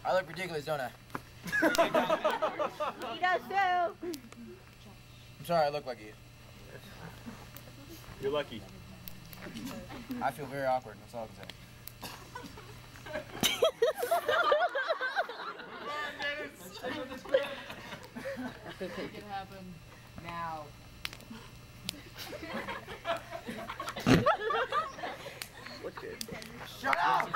I look ridiculous, don't I? He does too. I'm sorry I look like you. You're lucky. I feel very awkward, that's all I can say. Make it happen now. Shut up!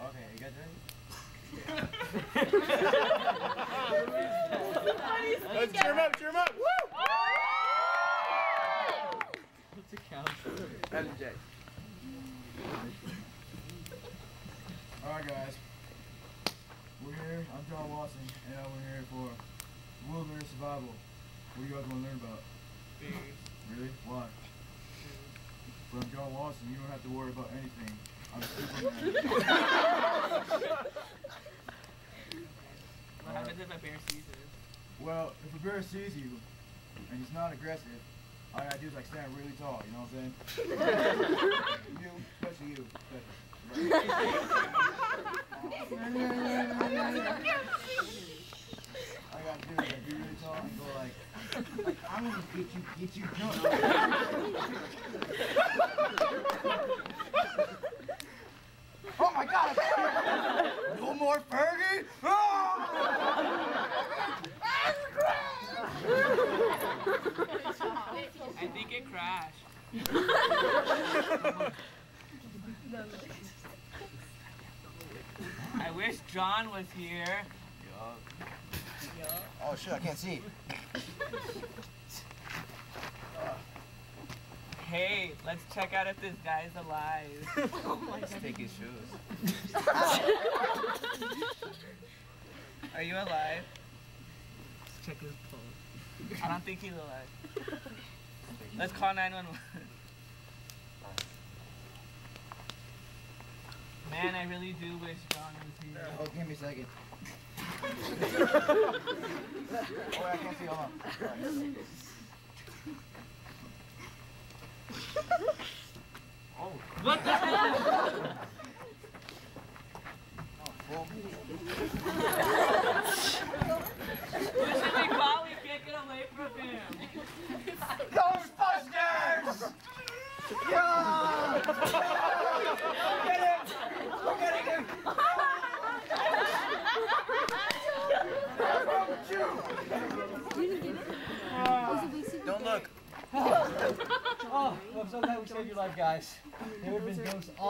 Okay, you guys ready? Let's cheer him up, cheer him up! Woo! What's a count? MJ. Alright guys, we're here, I'm John Watson, and we're here for wilderness survival. What do you guys want to learn about? Bears. Really? Why? But I'm John Watson, you don't have to worry about anything. I'm Superman. What happens if a bear sees us? Well, if a bear sees you, and he's not aggressive, all I gotta do is like stand really tall, you know what I'm saying? You, especially you. All I gotta do is like be really tall and go like I'm gonna get you, no. Oh my God! No more Fergie! Oh! I think it crashed. I wish John was here. Oh shit, I can't see. Hey, let's check out if this guy's alive. Let's take his shoes. Are you alive? Let's check his pulse. I don't think he's alive. Let's call 911. Man, I really do wish John was here. Oh, give me a second. Oh, I can't see, hold on. Oh. What the hell? Well, Who should we call? We can't get away from him. Ghostbusters! Yeah! Get him! We're getting him! What's wrong with you? Don't look. Oh, I'm so glad we saved your life, guys. There would have been ghosts all